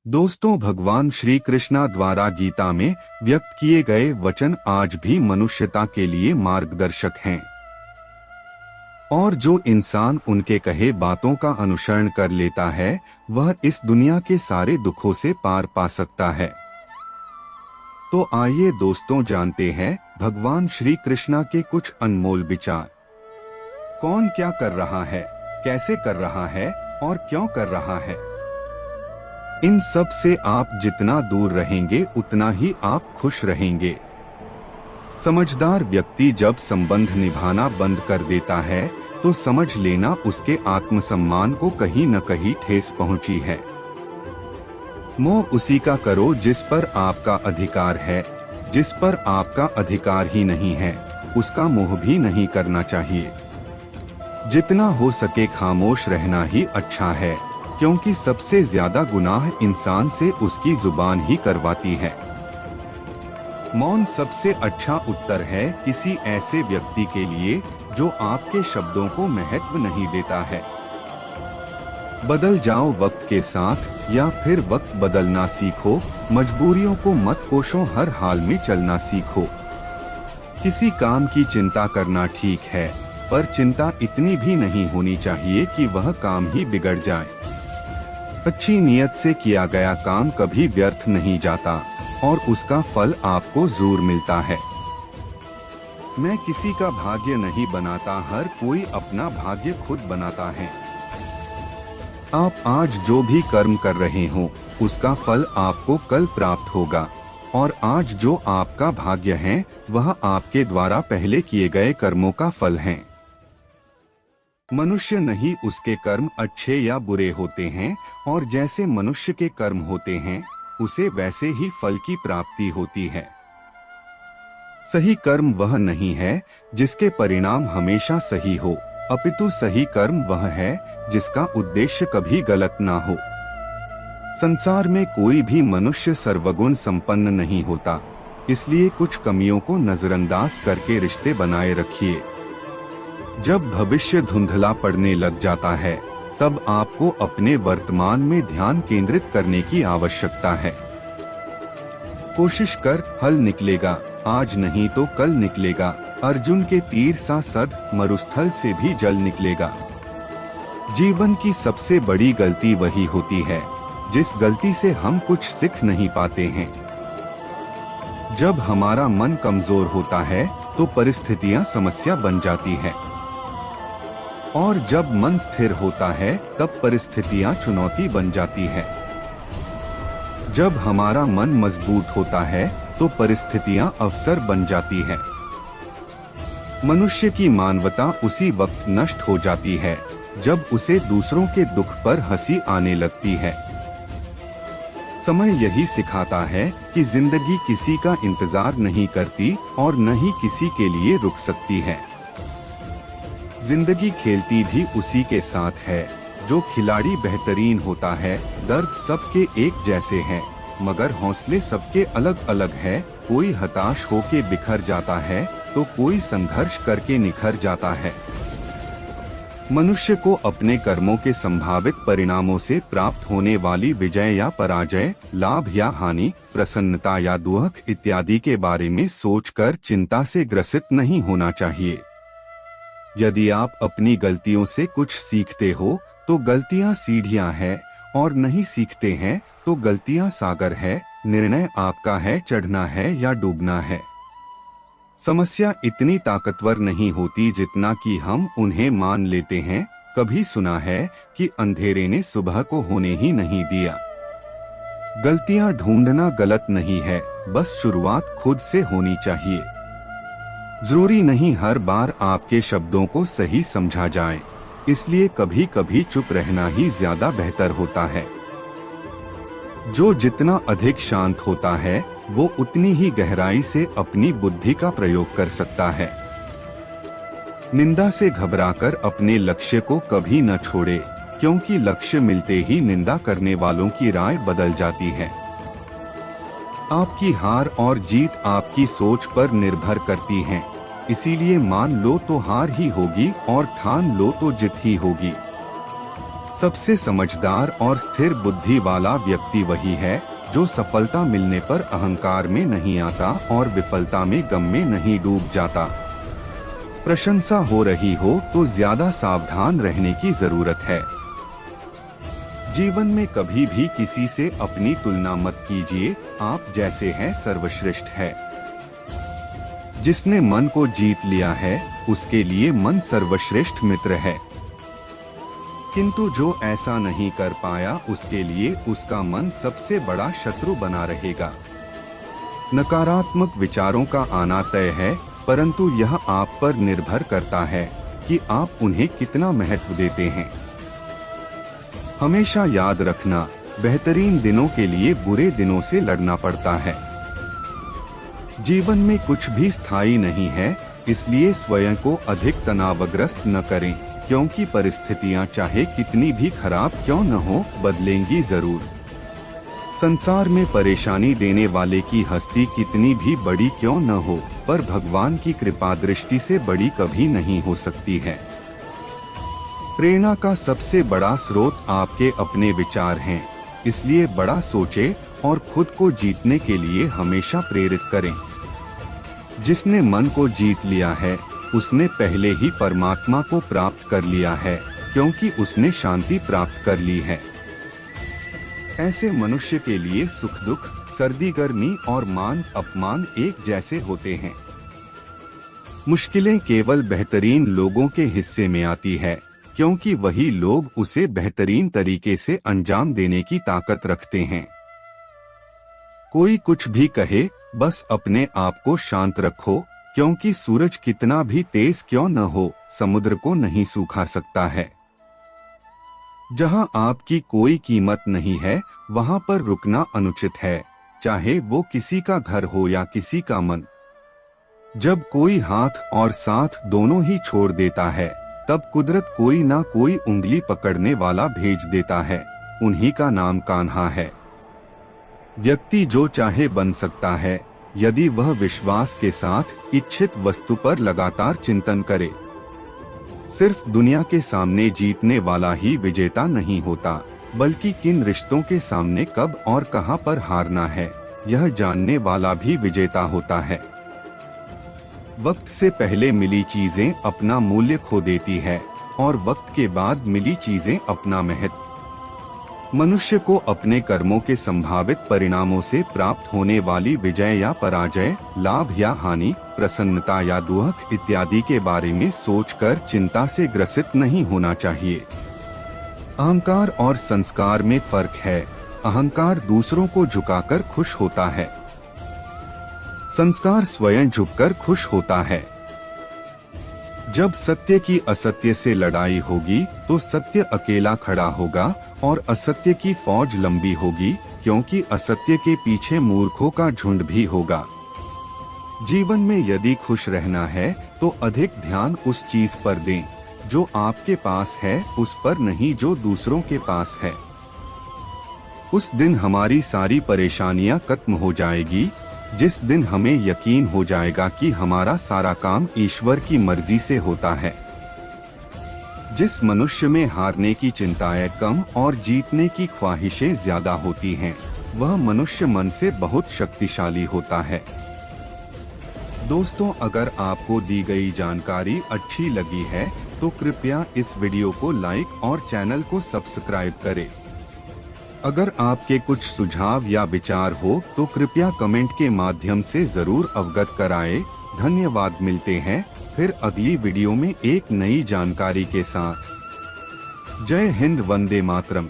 दोस्तों, भगवान श्री कृष्णा द्वारा गीता में व्यक्त किए गए वचन आज भी मनुष्यता के लिए मार्गदर्शक हैं और जो इंसान उनके कहे बातों का अनुसरण कर लेता है वह इस दुनिया के सारे दुखों से पार पा सकता है। तो आइए दोस्तों, जानते हैं भगवान श्री कृष्णा के कुछ अनमोल विचार। कौन क्या कर रहा है, कैसे कर रहा है और क्यों कर रहा है, इन सब से आप जितना दूर रहेंगे उतना ही आप खुश रहेंगे। समझदार व्यक्ति जब संबंध निभाना बंद कर देता है तो समझ लेना उसके आत्मसम्मान को कहीं न कहीं ठेस पहुंची है। मोह उसी का करो जिस पर आपका अधिकार है, जिस पर आपका अधिकार ही नहीं है उसका मोह भी नहीं करना चाहिए। जितना हो सके खामोश रहना ही अच्छा है, क्योंकि सबसे ज्यादा गुनाह इंसान से उसकी जुबान ही करवाती है। मौन सबसे अच्छा उत्तर है किसी ऐसे व्यक्ति के लिए जो आपके शब्दों को महत्व नहीं देता है। बदल जाओ वक्त के साथ या फिर वक्त बदलना सीखो, मजबूरियों को मत कोसो, हर हाल में चलना सीखो। किसी काम की चिंता करना ठीक है, पर चिंता इतनी भी नहीं होनी चाहिए कि वह काम ही बिगड़ जाए। अच्छी नियत से किया गया काम कभी व्यर्थ नहीं जाता और उसका फल आपको जरूर मिलता है। मैं किसी का भाग्य नहीं बनाता, हर कोई अपना भाग्य खुद बनाता है। आप आज जो भी कर्म कर रहे हो उसका फल आपको कल प्राप्त होगा और आज जो आपका भाग्य है वह आपके द्वारा पहले किए गए कर्मों का फल है। मनुष्य नहीं उसके कर्म अच्छे या बुरे होते हैं और जैसे मनुष्य के कर्म होते हैं उसे वैसे ही फल की प्राप्ति होती है। सही कर्म वह नहीं है जिसके परिणाम हमेशा सही हो, अपितु सही कर्म वह है जिसका उद्देश्य कभी गलत ना हो। संसार में कोई भी मनुष्य सर्वगुण संपन्न नहीं होता, इसलिए कुछ कमियों को नजरअंदाज करके रिश्ते बनाए रखिए। जब भविष्य धुंधला पड़ने लग जाता है तब आपको अपने वर्तमान में ध्यान केंद्रित करने की आवश्यकता है। कोशिश कर, फल निकलेगा, आज नहीं तो कल निकलेगा। अर्जुन के तीर सा सद, मरुस्थल से भी जल निकलेगा। जीवन की सबसे बड़ी गलती वही होती है जिस गलती से हम कुछ सीख नहीं पाते हैं। जब हमारा मन कमजोर होता है तो परिस्थितियां समस्या बन जाती है और जब मन स्थिर होता है तब परिस्थितियां चुनौती बन जाती है। जब हमारा मन मजबूत होता है तो परिस्थितियां अवसर बन जाती है। मनुष्य की मानवता उसी वक्त नष्ट हो जाती है जब उसे दूसरों के दुख पर हंसी आने लगती है। समय यही सिखाता है कि जिंदगी किसी का इंतजार नहीं करती और न ही किसी के लिए रुक सकती है। जिंदगी खेलती भी उसी के साथ है। जो खिलाड़ी बेहतरीन होता है, दर्द सबके एक जैसे हैं, मगर हौसले सबके अलग अलग है। कोई हताश होके बिखर जाता है तो कोई संघर्ष करके निखर जाता है। मनुष्य को अपने कर्मों के संभावित परिणामों से प्राप्त होने वाली विजय या पराजय, लाभ या हानि, प्रसन्नता या दुख इत्यादि के बारे में सोचकर चिंता से ग्रसित नहीं होना चाहिए। यदि आप अपनी गलतियों से कुछ सीखते हो तो गलतियां सीढ़ियां हैं और नहीं सीखते हैं तो गलतियां सागर है। निर्णय आपका है, चढ़ना है या डूबना है। समस्या इतनी ताकतवर नहीं होती जितना कि हम उन्हें मान लेते हैं। कभी सुना है कि अंधेरे ने सुबह को होने ही नहीं दिया। गलतियां ढूंढना गलत नहीं है, बस शुरुआत खुद से होनी चाहिए। जरूरी नहीं हर बार आपके शब्दों को सही समझा जाए, इसलिए कभी कभी चुप रहना ही ज्यादा बेहतर होता है। जो जितना अधिक शांत होता है वो उतनी ही गहराई से अपनी बुद्धि का प्रयोग कर सकता है। निंदा से घबराकर अपने लक्ष्य को कभी न छोड़े, क्योंकि लक्ष्य मिलते ही निंदा करने वालों की राय बदल जाती है। आपकी हार और जीत आपकी सोच पर निर्भर करती है, इसीलिए मान लो तो हार ही होगी और ठान लो तो जीत ही होगी। सबसे समझदार और स्थिर बुद्धि वाला व्यक्ति वही है जो सफलता मिलने पर अहंकार में नहीं आता और विफलता में गम में नहीं डूब जाता। प्रशंसा हो रही हो तो ज्यादा सावधान रहने की जरूरत है। जीवन में कभी भी किसी से अपनी तुलना मत कीजिए, आप जैसे हैं सर्वश्रेष्ठ है। जिसने मन को जीत लिया है उसके लिए मन सर्वश्रेष्ठ मित्र है, किंतु जो ऐसा नहीं कर पाया उसके लिए उसका मन सबसे बड़ा शत्रु बना रहेगा। नकारात्मक विचारों का आना तय है, परंतु यह आप पर निर्भर करता है कि आप उन्हें कितना महत्व देते हैं। हमेशा याद रखना, बेहतरीन दिनों के लिए बुरे दिनों से लड़ना पड़ता है। जीवन में कुछ भी स्थायी नहीं है, इसलिए स्वयं को अधिक तनावग्रस्त न करें, क्योंकि परिस्थितियां चाहे कितनी भी खराब क्यों न हो बदलेंगी जरूर। संसार में परेशानी देने वाले की हस्ती कितनी भी बड़ी क्यों न हो, पर भगवान की कृपा दृष्टि से बड़ी कभी नहीं हो सकती है। प्रेरणा का सबसे बड़ा स्रोत आपके अपने विचार हैं, इसलिए बड़ा सोचें और खुद को जीतने के लिए हमेशा प्रेरित करें। जिसने मन को जीत लिया है उसने पहले ही परमात्मा को प्राप्त कर लिया है, क्योंकि उसने शांति प्राप्त कर ली है। ऐसे मनुष्य के लिए सुख दुख, सर्दी गर्मी और मान अपमान एक जैसे होते हैं। मुश्किलें केवल बेहतरीन लोगों के हिस्से में आती है, क्योंकि वही लोग उसे बेहतरीन तरीके से अंजाम देने की ताकत रखते हैं। कोई कुछ भी कहे, बस अपने आप को शांत रखो, क्योंकि सूरज कितना भी तेज क्यों न हो समुद्र को नहीं सूखा सकता है। जहां आपकी कोई कीमत नहीं है वहां पर रुकना अनुचित है, चाहे वो किसी का घर हो या किसी का मन। जब कोई हाथ और साथ दोनों ही छोड़ देता है तब कुदरत कोई ना कोई उंगली पकड़ने वाला भेज देता है, उन्हीं का नाम कान्हा है। व्यक्ति जो चाहे बन सकता है यदि वह विश्वास के साथ इच्छित वस्तु पर लगातार चिंतन करे। सिर्फ दुनिया के सामने जीतने वाला ही विजेता नहीं होता, बल्कि किन रिश्तों के सामने कब और कहां पर हारना है यह जानने वाला भी विजेता होता है। वक्त से पहले मिली चीजें अपना मूल्य खो देती है और वक्त के बाद मिली चीजें अपना महत्व। मनुष्य को अपने कर्मों के संभावित परिणामों से प्राप्त होने वाली विजय या पराजय, लाभ या हानि, प्रसन्नता या दुख इत्यादि के बारे में सोचकर चिंता से ग्रसित नहीं होना चाहिए। अहंकार और संस्कार में फर्क है। अहंकार दूसरों को झुकाकर खुश होता है, संस्कार स्वयं झुककर खुश होता है। जब सत्य की असत्य से लड़ाई होगी तो सत्य अकेला खड़ा होगा और असत्य की फौज लंबी होगी, क्योंकि असत्य के पीछे मूर्खों का झुंड भी होगा। जीवन में यदि खुश रहना है तो अधिक ध्यान उस चीज पर दें जो आपके पास है, उस पर नहीं जो दूसरों के पास है। उस दिन हमारी सारी परेशानियां खत्म हो जाएगी, जिस दिन हमें यकीन हो जाएगा कि हमारा सारा काम ईश्वर की मर्जी से होता है। जिस मनुष्य में हारने की चिंताएं कम और जीतने की ख्वाहिशें ज्यादा होती हैं, वह मनुष्य मन से बहुत शक्तिशाली होता है। दोस्तों, अगर आपको दी गई जानकारी अच्छी लगी है तो कृपया इस वीडियो को लाइक और चैनल को सब्सक्राइब करें। अगर आपके कुछ सुझाव या विचार हो तो कृपया कमेंट के माध्यम से जरूर अवगत कराएं। धन्यवाद। मिलते हैं फिर अगली वीडियो में एक नई जानकारी के साथ। जय हिंद, वंदे मातरम।